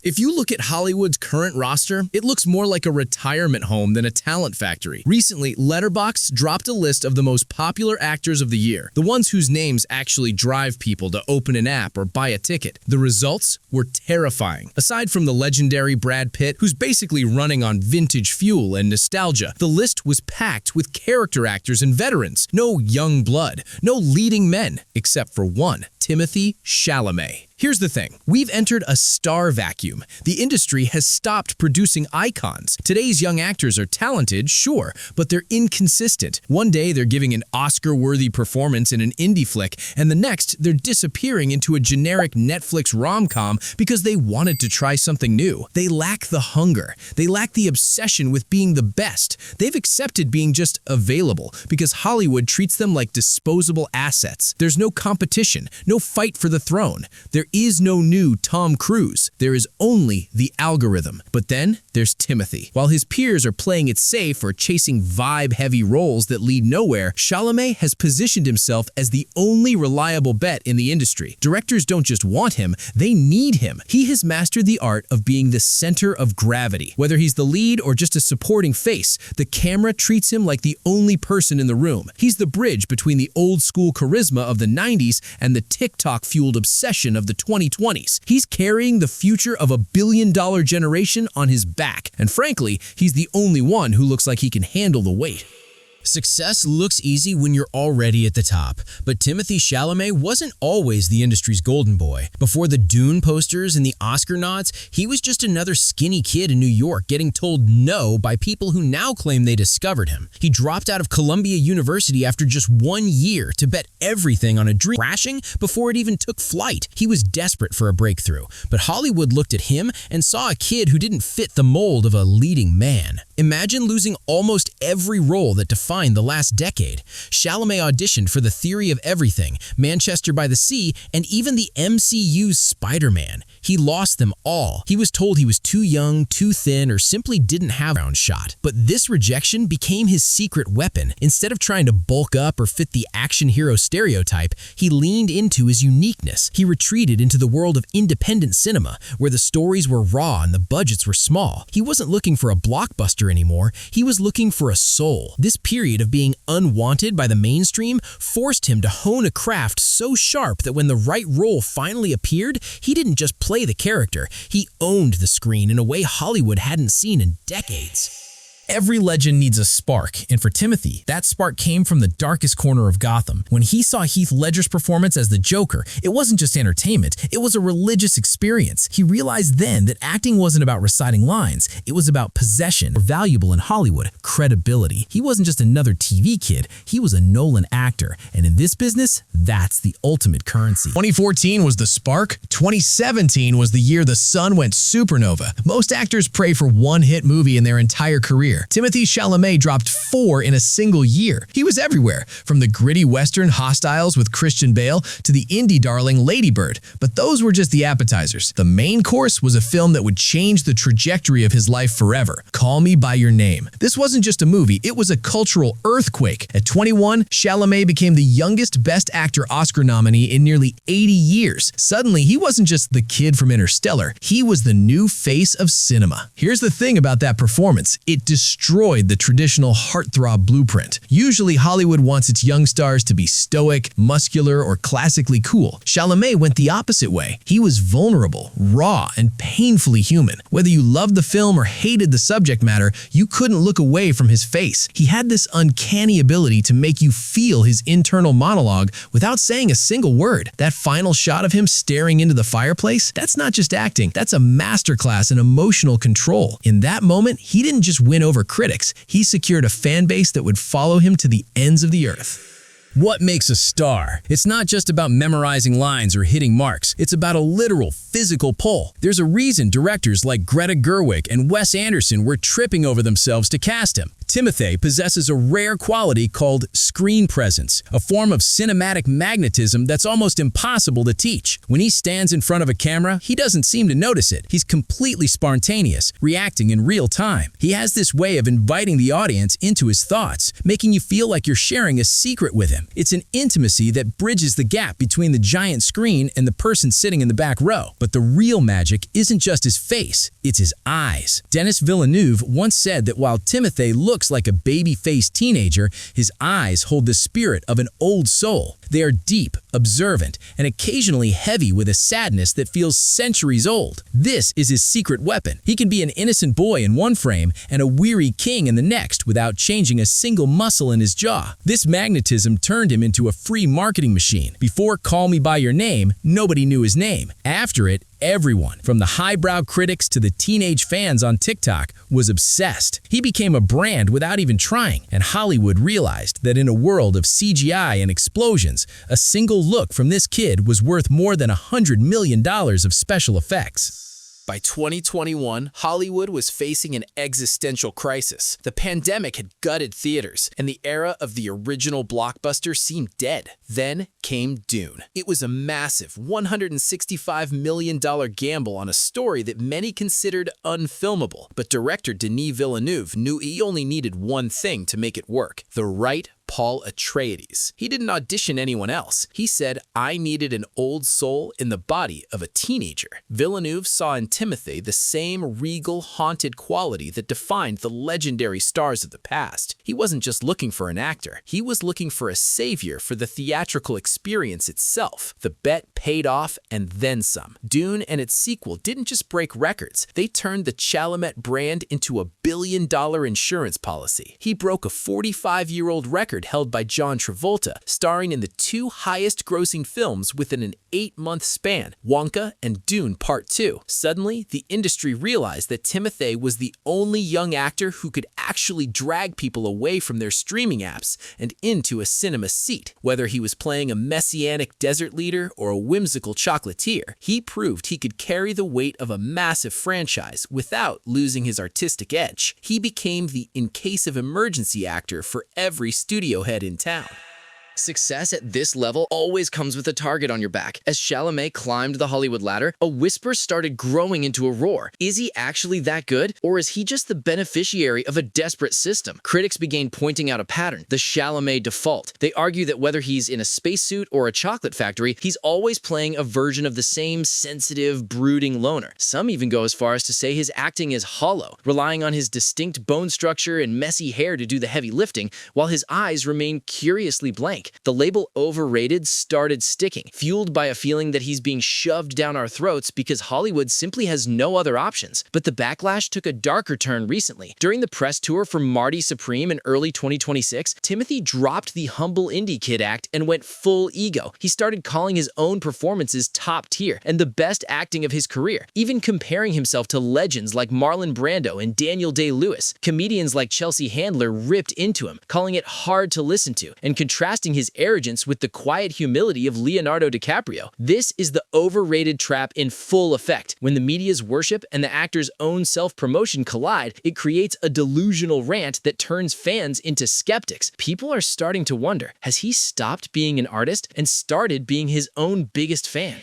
If you look at Hollywood's current roster, it looks more like a retirement home than a talent factory. Recently, Letterboxd dropped a list of the most popular actors of the year, the ones whose names actually drive people to open an app or buy a ticket. The results were terrifying. Aside from the legendary Brad Pitt, who's basically running on vintage fuel and nostalgia, the list was packed with character actors and veterans. No young blood, no leading men, except for one, Timothée Chalamet. Here's the thing. We've entered a star vacuum. The industry has stopped producing icons. Today's young actors are talented, sure, but they're inconsistent. One day they're giving an Oscar-worthy performance in an indie flick, and the next they're disappearing into a generic Netflix rom-com because they wanted to try something new. They lack the hunger. They lack the obsession with being the best. They've accepted being just available because Hollywood treats them like disposable assets. There's no competition, no fight for the throne. There is no new Tom Cruise. There is only the algorithm. But then there's Timothée. While his peers are playing it safe or chasing vibe-heavy roles that lead nowhere, Chalamet has positioned himself as the only reliable bet in the industry. Directors don't just want him, they need him. He has mastered the art of being the center of gravity. Whether he's the lead or just a supporting face, the camera treats him like the only person in the room. He's the bridge between the old-school charisma of the 90s and the TikTok-fueled obsession of the 2020s. He's carrying the future of a billion-dollar generation on his back, and frankly, he's the only one who looks like he can handle the weight. Success looks easy when you're already at the top, but Timothée Chalamet wasn't always the industry's golden boy. Before the Dune posters and the Oscar nods, he was just another skinny kid in New York getting told no by people who now claim they discovered him. He dropped out of Columbia University after just 1 year to bet everything on a dream crashing before it even took flight. He was desperate for a breakthrough, but Hollywood looked at him and saw a kid who didn't fit the mold of a leading man. Imagine losing almost every role that defined the last decade. Chalamet auditioned for The Theory of Everything, Manchester by the Sea, and even the MCU's Spider-Man. He lost them all. He was told he was too young, too thin, or simply didn't have a round shot. But this rejection became his secret weapon. Instead of trying to bulk up or fit the action hero stereotype, he leaned into his uniqueness. He retreated into the world of independent cinema, where the stories were raw and the budgets were small. He wasn't looking for a blockbuster anymore. He was looking for a soul. This period of being unwanted by the mainstream forced him to hone a craft so sharp that when the right role finally appeared, he didn't just play the character, he owned the screen in a way Hollywood hadn't seen in decades. Every legend needs a spark, and for Timothée, that spark came from the darkest corner of Gotham. When he saw Heath Ledger's performance as the Joker, it wasn't just entertainment, it was a religious experience. He realized then that acting wasn't about reciting lines, it was about possession, or valuable in Hollywood, credibility. He wasn't just another TV kid, he was a Nolan actor, and in this business, that's the ultimate currency. 2014 was the spark, 2017 was the year the sun went supernova. Most actors pray for one hit movie in their entire career. Timothée Chalamet dropped 4 in a single year. He was everywhere, from the gritty western Hostiles with Christian Bale to the indie darling Lady Bird. But those were just the appetizers. The main course was a film that would change the trajectory of his life forever. Call Me by Your Name. This wasn't just a movie, it was a cultural earthquake. At 21, Chalamet became the youngest Best Actor Oscar nominee in nearly 80 years. Suddenly, he wasn't just the kid from Interstellar, he was the new face of cinema. Here's the thing about that performance, it destroyed the traditional heartthrob blueprint. Usually, Hollywood wants its young stars to be stoic, muscular, or classically cool. Chalamet went the opposite way. He was vulnerable, raw, and painfully human. Whether you loved the film or hated the subject matter, you couldn't look away from his face. He had this uncanny ability to make you feel his internal monologue without saying a single word. That final shot of him staring into the fireplace, that's not just acting, that's a masterclass in emotional control. In that moment, he didn't just win over critics, he secured a fan base that would follow him to the ends of the earth. What makes a star? It's not just about memorizing lines or hitting marks. It's about a literal, physical pull. There's a reason directors like Greta Gerwig and Wes Anderson were tripping over themselves to cast him. Timothée possesses a rare quality called screen presence, a form of cinematic magnetism that's almost impossible to teach. When he stands in front of a camera, he doesn't seem to notice it. He's completely spontaneous, reacting in real time. He has this way of inviting the audience into his thoughts, making you feel like you're sharing a secret with him. It's an intimacy that bridges the gap between the giant screen and the person sitting in the back row. But the real magic isn't just his face, it's his eyes. Denis Villeneuve once said that while Timothée looks like a baby-faced teenager, his eyes hold the spirit of an old soul. They are deep, observant, and occasionally heavy with a sadness that feels centuries old. This is his secret weapon. He can be an innocent boy in one frame and a weary king in the next without changing a single muscle in his jaw. This magnetism turned him into a free marketing machine. Before Call Me By Your Name, nobody knew his name. After it, everyone, from the highbrow critics to the teenage fans on TikTok, was obsessed. He became a brand without even trying, and Hollywood realized that in a world of CGI and explosions, a single look from this kid was worth more than $100 million of special effects. By 2021, Hollywood was facing an existential crisis. The pandemic had gutted theaters, and the era of the original blockbuster seemed dead. Then came Dune. It was a massive $165 million gamble on a story that many considered unfilmable. But director Denis Villeneuve knew he only needed one thing to make it work: the right Paul Atreides. He didn't audition anyone else. He said, "I needed an old soul in the body of a teenager." Villeneuve saw in Timothée the same regal, haunted quality that defined the legendary stars of the past. He wasn't just looking for an actor. He was looking for a savior for the theatrical experience itself. The bet paid off and then some. Dune and its sequel didn't just break records. They turned the Chalamet brand into a billion-dollar insurance policy. He broke a 45-year-old record held by John Travolta, starring in the two highest-grossing films within an 8-month span, Wonka and Dune Part 2. Suddenly, the industry realized that Timothée was the only young actor who could actually drag people away from their streaming apps and into a cinema seat. Whether he was playing a messianic desert leader or a whimsical chocolatier, he proved he could carry the weight of a massive franchise without losing his artistic edge. He became the in-case-of-emergency actor for every studio head in town. Success at this level always comes with a target on your back. As Chalamet climbed the Hollywood ladder, a whisper started growing into a roar. Is he actually that good? Or is he just the beneficiary of a desperate system? Critics began pointing out a pattern: the Chalamet default. They argue that whether he's in a spacesuit or a chocolate factory, he's always playing a version of the same sensitive, brooding loner. Some even go as far as to say his acting is hollow, relying on his distinct bone structure and messy hair to do the heavy lifting, while his eyes remain curiously blank. The label Overrated started sticking, fueled by a feeling that he's being shoved down our throats because Hollywood simply has no other options. But the backlash took a darker turn recently. During the press tour for Marty Supreme in early 2026, Timothée dropped the humble indie kid act and went full ego. He started calling his own performances top tier and the best acting of his career, even comparing himself to legends like Marlon Brando and Daniel Day-Lewis. Comedians like Chelsea Handler ripped into him, calling it hard to listen to, and contrasting his arrogance with the quiet humility of Leonardo DiCaprio. This is the overrated trap in full effect. When the media's worship and the actor's own self-promotion collide, it creates a delusional rant that turns fans into skeptics. People are starting to wonder, has he stopped being an artist and started being his own biggest fan?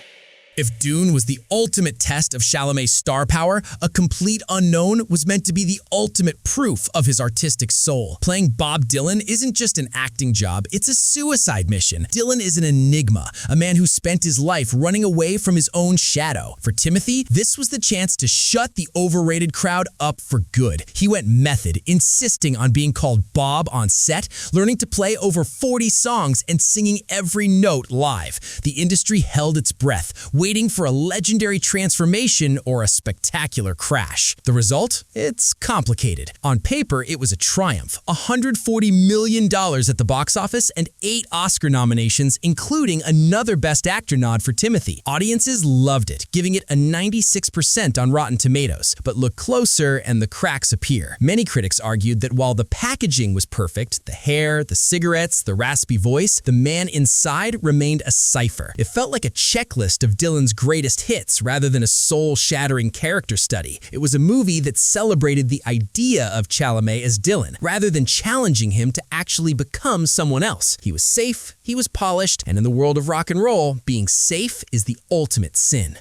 If Dune was the ultimate test of Chalamet's star power, A Complete Unknown was meant to be the ultimate proof of his artistic soul. Playing Bob Dylan isn't just an acting job, it's a suicide mission. Dylan is an enigma, a man who spent his life running away from his own shadow. For Timothée, this was the chance to shut the overrated crowd up for good. He went method, insisting on being called Bob on set, learning to play over 40 songs and singing every note live. The industry held its breath, waiting for a legendary transformation or a spectacular crash. The result? It's complicated. On paper, it was a triumph. $140 million at the box office and 8 Oscar nominations, including another Best Actor nod for Timothée. Audiences loved it, giving it a 96% on Rotten Tomatoes. But look closer and the cracks appear. Many critics argued that while the packaging was perfect, the hair, the cigarettes, the raspy voice, the man inside remained a cipher. It felt like a checklist of Dylan's Dylan's greatest hits rather than a soul-shattering character study. It was a movie that celebrated the idea of Chalamet as Dylan, rather than challenging him to actually become someone else. He was safe, he was polished, and in the world of rock and roll, being safe is the ultimate sin.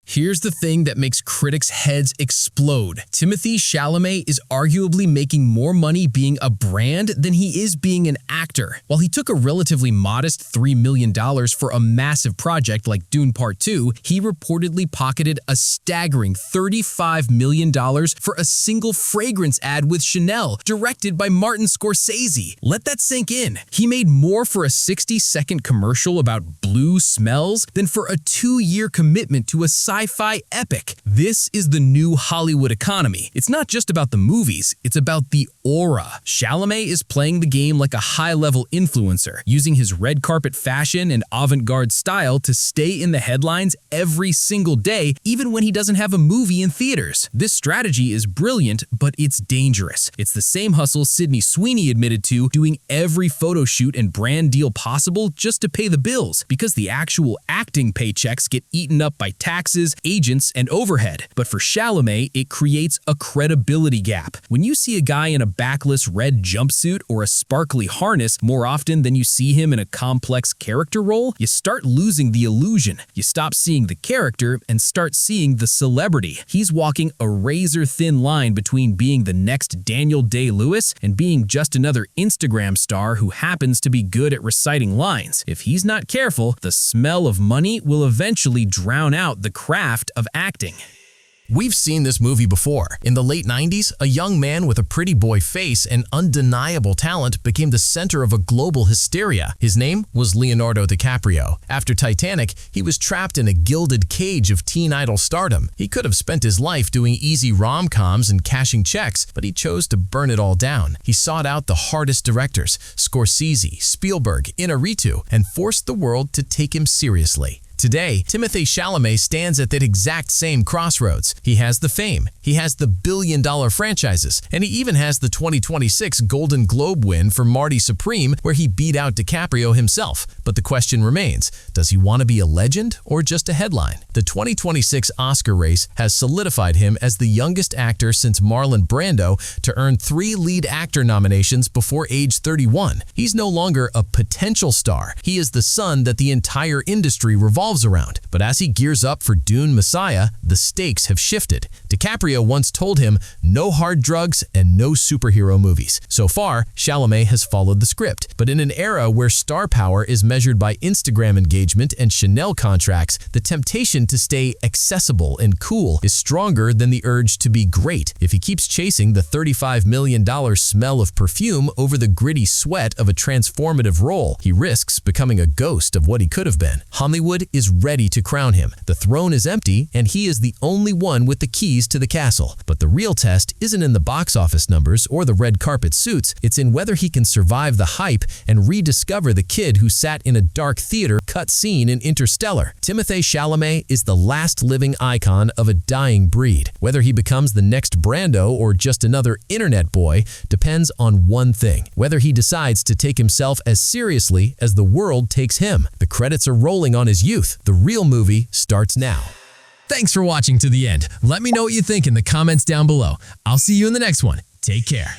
Here's the thing that makes critics' heads explode. Timothée Chalamet is arguably making more money being a brand than he is being an actor. While he took a relatively modest $3 million for a massive project like Dune Part 2, he reportedly pocketed a staggering $35 million for a single fragrance ad with Chanel, directed by Martin Scorsese. Let that sink in. He made more for a 60-second commercial about blue smells than for a 2-year commitment to a sci-fi epic. This is the new Hollywood economy. It's not just about the movies, it's about the aura. Chalamet is playing the game like a high-level influencer, using his red carpet fashion and avant-garde style to stay in the headlines every single day, even when he doesn't have a movie in theaters. This strategy is brilliant, but it's dangerous. It's the same hustle Sydney Sweeney admitted to, doing every photo shoot and brand deal possible just to pay the bills, because the actual acting paychecks get eaten up by taxes, agents, and overhead. But for Chalamet, it creates a credibility gap. When you see a guy in a backless red jumpsuit or a sparkly harness more often than you see him in a complex character role, you start losing the illusion. You stop seeing the character and start seeing the celebrity. He's walking a razor-thin line between being the next Daniel Day-Lewis and being just another Instagram star who happens to be good at reciting lines. If he's not careful, the smell of money will eventually drown out the craft of acting. We've seen this movie before. In the late 90s, a young man with a pretty boy face and undeniable talent became the center of a global hysteria. His name was Leonardo DiCaprio. After Titanic, he was trapped in a gilded cage of teen idol stardom. He could have spent his life doing easy rom-coms and cashing checks, but he chose to burn it all down. He sought out the hardest directors, Scorsese, Spielberg, Inarritu, and forced the world to take him seriously. Today, Timothée Chalamet stands at that exact same crossroads. He has the fame, he has the billion-dollar franchises, and he even has the 2026 Golden Globe win for Marty Supreme, where he beat out DiCaprio himself. But the question remains, does he want to be a legend or just a headline? The 2026 Oscar race has solidified him as the youngest actor since Marlon Brando to earn 3 lead actor nominations before age 31. He's no longer a potential star. He is the sun that the entire industry revolves around. But as he gears up for Dune Messiah, the stakes have shifted. DiCaprio once told him, no hard drugs and no superhero movies. So far, Chalamet has followed the script. But in an era where star power is measured by Instagram engagement and Chanel contracts, the temptation to stay accessible and cool is stronger than the urge to be great. If he keeps chasing the $35 million smell of perfume over the gritty sweat of a transformative role, he risks becoming a ghost of what he could have been. Hollywood is ready to crown him. The throne is empty, and he is the only one with the keys to the castle. But the real test isn't in the box office numbers or the red carpet suits, it's in whether he can survive the hype and rediscover the kid who sat in a dark theater cut scene in Interstellar. Timothée Chalamet is the last living icon of a dying breed. Whether he becomes the next Brando or just another internet boy depends on one thing: whether he decides to take himself as seriously as the world takes him. The credits are rolling on his youth. The real movie starts now. Thanks for watching to the end. Let me know what you think in the comments down below. I'll see you in the next one. Take care.